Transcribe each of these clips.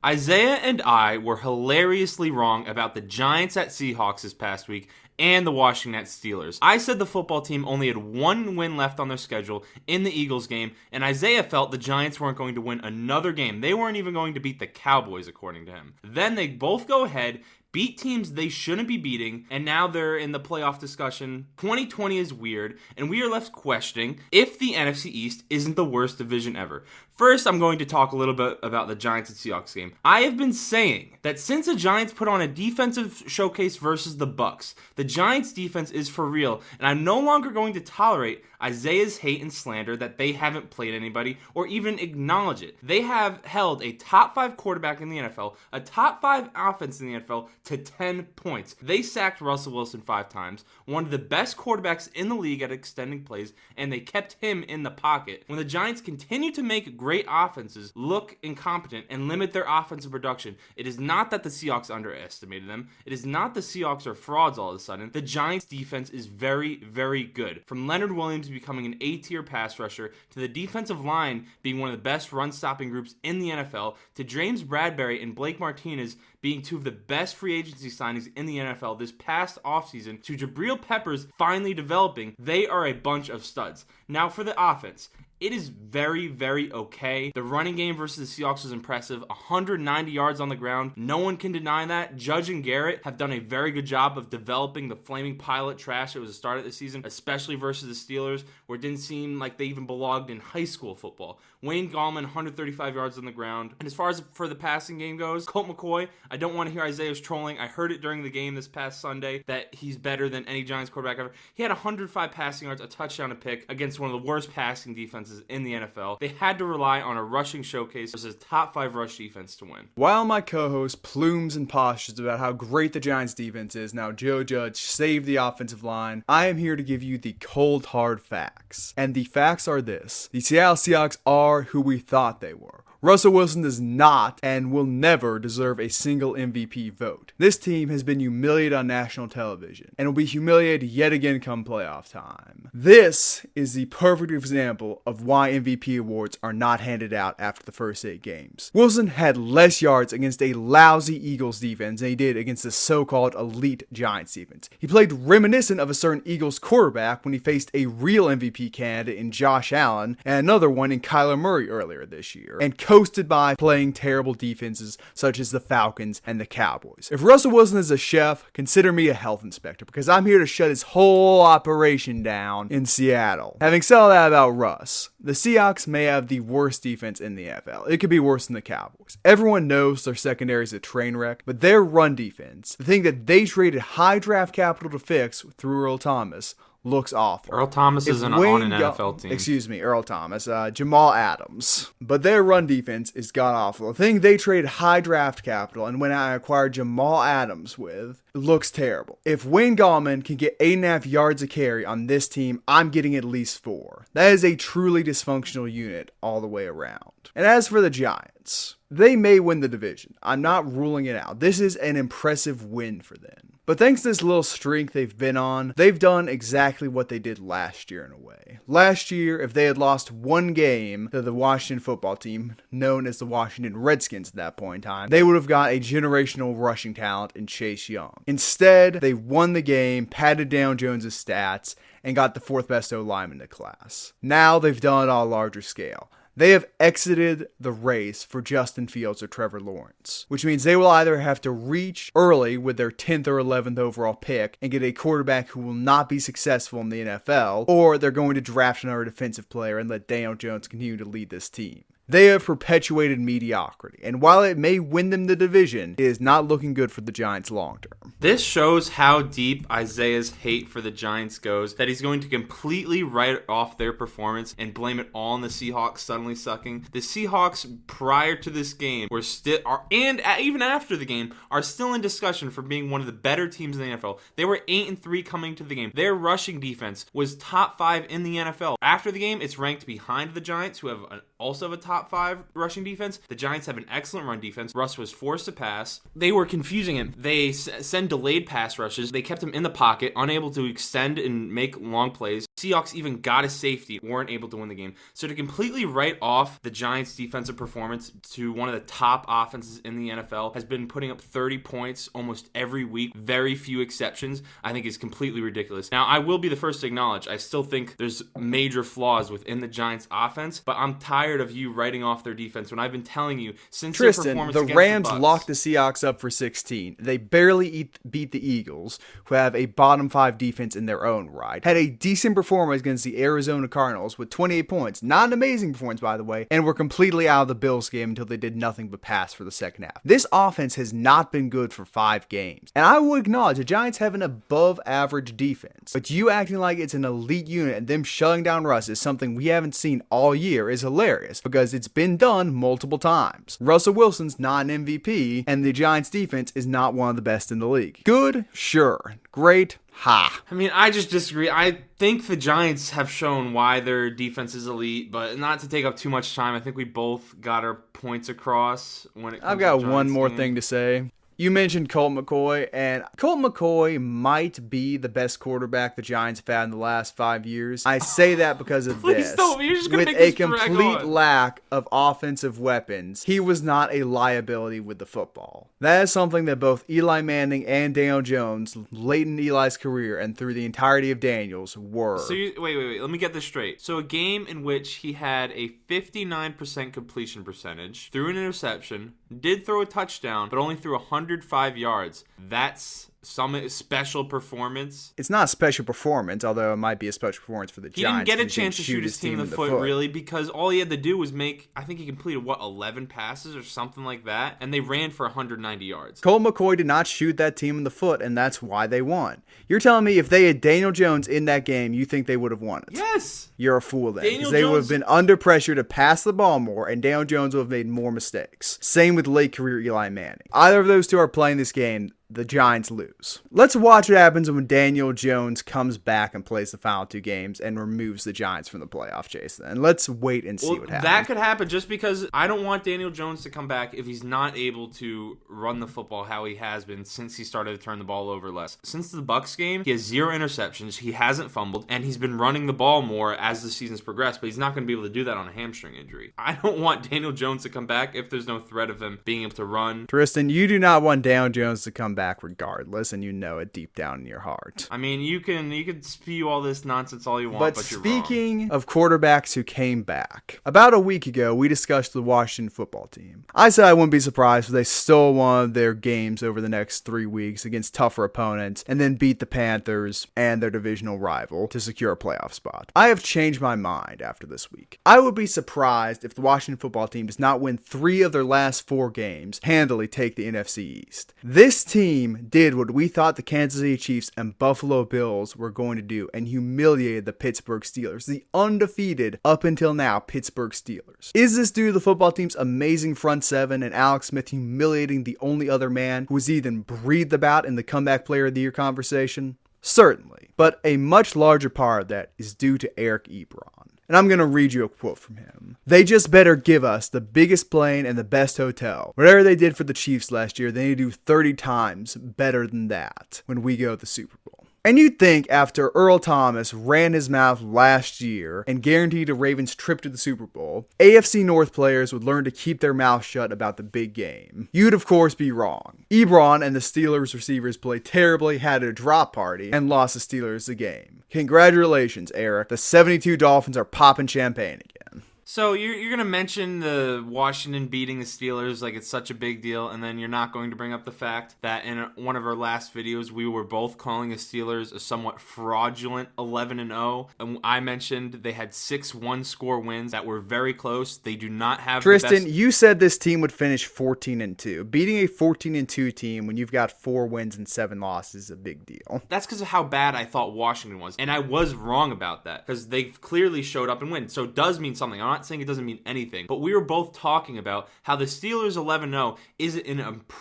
Isaiah and I were hilariously wrong about the Giants at Seahawks this past week and the Washington Steelers. I said the football team only had one win left on their schedule in the Eagles game, and Isaiah felt the Giants weren't going to win another game. They weren't even going to beat the Cowboys, according to him. Then they both go ahead, beat teams they shouldn't be beating, and now they're in the playoff discussion. 2020 is weird, and we are left questioning if the NFC East isn't the worst division ever. First, I'm going to talk a little bit about the Giants and Seahawks game. I have been saying that since the Giants put on a defensive showcase versus the Bucs, the Giants defense is for real, and I'm no longer going to tolerate Isaiah's hate and slander that they haven't played anybody or even acknowledge it. They have held a top 5 quarterback in the NFL, a top 5 offense in the NFL to 10 points. They sacked Russell Wilson 5 times, one of the best quarterbacks in the league at extending plays, and they kept him in the pocket. When the Giants continue to make great offenses look incompetent and limit their offensive production, it is not that the Seahawks underestimated them. It is not the Seahawks are frauds all of a sudden. The Giants defense is very, very good. From Leonard Williams becoming an A-tier pass rusher, to the defensive line being one of the best run-stopping groups in the NFL, to James Bradberry and Blake Martinez being 2 of the best free agency signings in the NFL this past offseason, to Jabril Peppers finally developing, they are a bunch of studs. Now for the offense. It is very, very okay. The running game versus the Seahawks was impressive. 190 yards on the ground. No one can deny that. Judge and Garrett have done a very good job of developing the flaming pilot trash that was the start of the season, especially versus the Steelers, where it didn't seem like they even belonged in high school football. Wayne Gallman, 135 yards on the ground. And as far as for the passing game goes, Colt McCoy, I don't want to hear Isaiah's trolling. I heard it during the game this past Sunday that he's better than any Giants quarterback ever. He had 105 passing yards, a touchdown, a pick against one of the worst passing defenses in the NFL. They had to rely on a rushing showcase versus top 5 rush defense to win. While my co-host plumes and postures about how great the Giants defense is, now Joe Judge saved the offensive line, I am here to give you the cold hard facts. And the facts are this: the Seattle Seahawks are who we thought they were. Russell Wilson does not and will never deserve a single MVP vote. This team has been humiliated on national television and will be humiliated yet again come playoff time. This is the perfect example of why MVP awards are not handed out after the first 8 games. Wilson had less yards against a lousy Eagles defense than he did against the so-called elite Giants defense. He played reminiscent of a certain Eagles quarterback when he faced a real MVP candidate in Josh Allen and another one in Kyler Murray earlier this year, and coasted by playing terrible defenses such as the Falcons and the Cowboys. If Russell Wilson is a chef, consider me a health inspector, because I'm here to shut his whole operation down in Seattle. Having said all that about Russ, the Seahawks may have the worst defense in the NFL. It could be worse than the Cowboys. Everyone knows their secondary is a train wreck, but their run defense, the thing that they traded high draft capital to fix through Earl Thomas, looks awful. Earl Thomas isn't on an NFL team. Excuse me, Earl Thomas. Jamal Adams. But their run defense is god-awful. The thing they traded high draft capital and went out and acquired Jamal Adams with looks terrible. If Wayne Gallman can get 8.5 yards a carry on this team, I'm getting at least 4. That is a truly dysfunctional unit all the way around. And as for the Giants, they may win the division. I'm not ruling it out. This is an impressive win for them. But thanks to this little streak they've been on, they've done exactly what they did last year in a way. Last year, if they had lost one game to the Washington football team, known as the Washington Redskins at that point in time, they would have got a generational rushing talent in Chase Young. Instead, they won the game, patted down Jones' stats, and got the 4th best O-lineman in the class. Now they've done it on a larger scale. They have exited the race for Justin Fields or Trevor Lawrence, which means they will either have to reach early with their 10th or 11th overall pick and get a quarterback who will not be successful in the NFL, or they're going to draft another defensive player and let Daniel Jones continue to lead this team. They have perpetuated mediocrity, and while it may win them the division, it is not looking good for the Giants long term. This shows how deep Isaiah's hate for the Giants goes, that he's going to completely write off their performance and blame it all on the Seahawks suddenly sucking. The Seahawks, prior to this game, and even after the game, are still in discussion for being one of the better teams in the NFL. They were 8-3 coming to the game. Their rushing defense was top 5 in the NFL. After the game, it's ranked behind the Giants, who also have a top top 5 rushing defense. The Giants have an excellent run defense. Russ was forced to pass. They were confusing him. They send delayed pass rushes. They kept him in the pocket, unable to extend and make long plays. Seahawks even got a safety, weren't able to win the game. So to completely write off the Giants' defensive performance to one of the top offenses in the NFL, has been putting up 30 points almost every week, very few exceptions, I think is completely ridiculous. Now, I will be the first to acknowledge, I still think there's major flaws within the Giants' offense, but I'm tired of you writing off their defense when I've been telling you since their performance the against Rams the Bucs. locked the Seahawks up for 16. They barely beat the Eagles, who have a bottom 5 defense in their own right. Had a decent performance against the Arizona Cardinals with 28 points. Not an amazing performance, by the way, and were completely out of the Bills game until they did nothing but pass for the second half. This offense has not been good for 5 games. And I will acknowledge the Giants have an above average defense, but you acting like it's an elite unit and them shutting down Russ is something we haven't seen all year is hilarious because it's been done multiple times. Russell Wilson's not an MVP, and the Giants defense is not one of the best in the league. Good? Sure. Great? Ha. I mean, I just disagree. I think the Giants have shown why their defense is elite, but not to take up too much time. I think we both got our points across when it comes I've got to the one Giants more game. thing to say. You mentioned Colt McCoy, and Colt McCoy might be the best quarterback the Giants have had in the last 5 years. I say that because of Please this. don't. You're just gonna With make a this drag complete on. lack of offensive weapons, he was not a liability with the football. That is something that both Eli Manning and Daniel Jones, late in Eli's career and through the entirety of Daniel's, were. So wait. Let me get this straight. So a game in which he had a 59% completion percentage, threw an interception, did throw a touchdown, but only threw 105 yards. That's some special performance. It's not a special performance, although it might be a special performance for the He Giants. didn't get a who chance to shoot his team in the foot, really, because all he had to do was make, I think he completed, 11 passes or something like that, and they ran for 190 yards. Colt McCoy did not shoot that team in the foot, and that's why they won. You're telling me if they had Daniel Jones in that game, you think they would have won it? Yes! You're a fool then. Daniel Because they would have Jones- been under pressure to pass the ball more, and Daniel Jones would have made more mistakes. Same with late career Eli Manning. Either of those two are playing this game, the Giants lose. Let's watch what happens when Daniel Jones comes back and plays the final 2 games and removes the Giants from the playoff chase then. And let's wait and see what happens. That could happen just because I don't want Daniel Jones to come back if he's not able to run the football how he has been since he started to turn the ball over less. Since the Bucs game, he has 0 interceptions, he hasn't fumbled, and he's been running the ball more as the season's progressed, but he's not going to be able to do that on a hamstring injury. I don't want Daniel Jones to come back if there's no threat of him being able to run. Tristan, you do not want Daniel Jones to come back regardless, and you know it deep down in your heart. I mean, you can spew all this nonsense all you want, But but you're wrong. speaking of quarterbacks who came back, about a week ago, we discussed the Washington football team. I said I wouldn't be surprised if they still won their games over the next 3 weeks against tougher opponents and then beat the Panthers and their divisional rival to secure a playoff spot. I have changed my mind after this week. I would be surprised if the Washington football team does not win 3 of their last 4 games, handily take the NFC East. This team did what we thought the Kansas City Chiefs and Buffalo Bills were going to do and humiliated the Pittsburgh Steelers, the undefeated up until now Pittsburgh Steelers. Is this due to the football team's amazing front 7 and Alex Smith humiliating the only other man who was even breathed about in the comeback player of the year conversation? Certainly, but a much larger part of that is due to Eric Ebron. And I'm going to read you a quote from him. They just better give us the biggest plane and the best hotel. Whatever they did for the Chiefs last year, they need to do 30 times better than that when we go to the Super Bowl. And you'd think after Earl Thomas ran his mouth last year and guaranteed the Ravens' trip to the Super Bowl, AFC North players would learn to keep their mouth shut about the big game. You'd of course be wrong. Ebron and the Steelers receivers played terribly, had a drop party, and lost the Steelers the game. Congratulations, Eric. The 72 Dolphins are popping champagne again. So you're going to mention the Washington beating the Steelers like it's such a big deal, and then you're not going to bring up the fact that in one of our last videos, we were both calling the Steelers a somewhat fraudulent 11-0. And I mentioned they had 6 one-score wins that were very close. They do not have Tristan, the best... you said this team would finish 14-2. Beating a 14-2 team when you've got 4 wins and 7 losses is a big deal. That's because of how bad I thought Washington was. And I was wrong about that because they've clearly showed up and win. So it does mean something. I'm not not saying it doesn't mean anything, but we were both talking about how the Steelers 11-0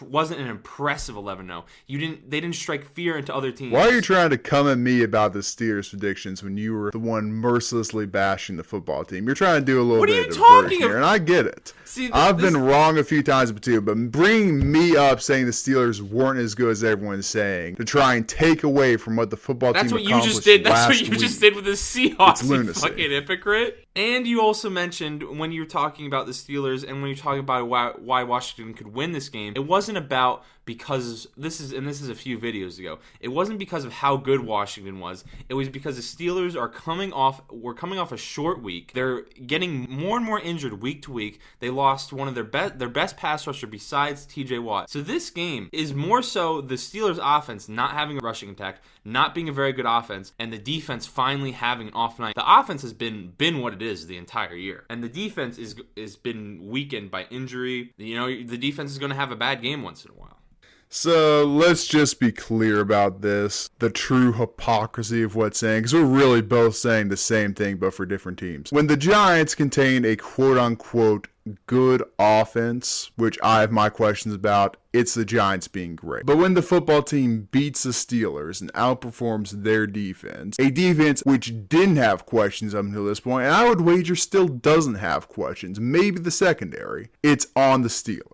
wasn't an impressive 11-0. They didn't strike fear into other teams. Why are you trying to come at me about the Steelers predictions when you were the one mercilessly bashing the football team? You're trying to do a little bit of diversion here, and I get it. See, I've been wrong a few times too, but bringing me up saying the Steelers weren't as good as everyone's saying to try and take away from what the football team accomplished last week. That's what you just did with the Seahawks, it's lunacy. You fucking hypocrite. And you also mentioned when you were talking about the Steelers and when you were talking about why Washington could win this game, it wasn't about because this is a few videos ago. It wasn't because of how good Washington was. It was because the Steelers were coming off a short week. They're getting more and more injured week to week. They lost one of their best pass rusher besides TJ Watt. So this game is more so the Steelers offense not having a rushing attack, not being a very good offense, and the defense finally having an off night. The offense has been what it is the entire year, and the defense is been weakened by injury. The defense is going to have a bad game once in a while. So let's just be clear about this, the true hypocrisy of what's saying, because we're really both saying the same thing but for different teams. When the Giants contain a quote-unquote good offense, which I have my questions about, it's the Giants being great. But when the football team beats the Steelers and outperforms their defense, a defense which didn't have questions up until this point, and I would wager still doesn't have questions, maybe the secondary, it's on the Steelers.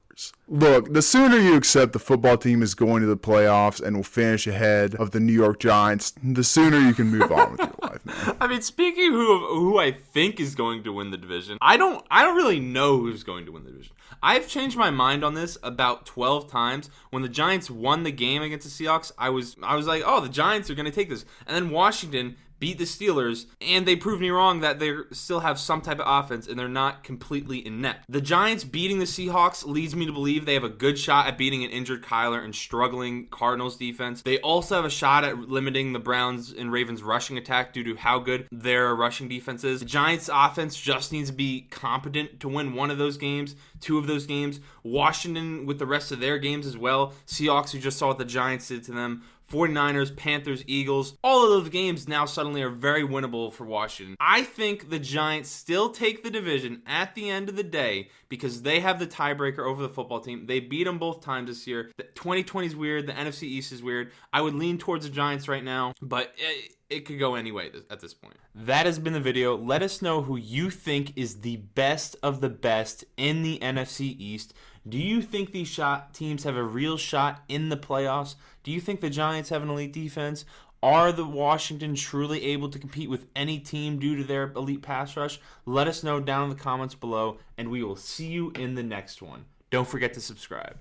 Look, the sooner you accept the football team is going to the playoffs and will finish ahead of the New York Giants, the sooner you can move on with your life, man. I mean, speaking of who I think is going to win the division, I don't really know who's going to win the division. I've changed my mind on this about 12 times. When the Giants won the game against the Seahawks, I was like, oh, the Giants are going to take this. And then Washington beat the Steelers, and they proved me wrong that they still have some type of offense, and they're not completely inept. The Giants beating the Seahawks leads me to believe they have a good shot at beating an injured Kyler and struggling Cardinals defense. They also have a shot at limiting the Browns and Ravens rushing attack due to how good their rushing defense is. The Giants offense just needs to be competent to win one of those games, two of those games. Washington with the rest of their games as well. Seahawks, who just saw what the Giants did to them. 49ers, Panthers, Eagles, all of those games now suddenly are very winnable for Washington. I think the Giants still take the division at the end of the day because they have the tiebreaker over the football team. They beat them both times this year. The 2020 is weird. The NFC East is weird. I would lean towards the Giants right now, but it could go anyway at this point. That has been the video. Let us know who you think is the best of the best in the NFC East. Do you think these teams have a real shot in the playoffs? Do you think the Giants have an elite defense? Are the Washington truly able to compete with any team due to their elite pass rush? Let us know down in the comments below, and we will see you in the next one. Don't forget to subscribe.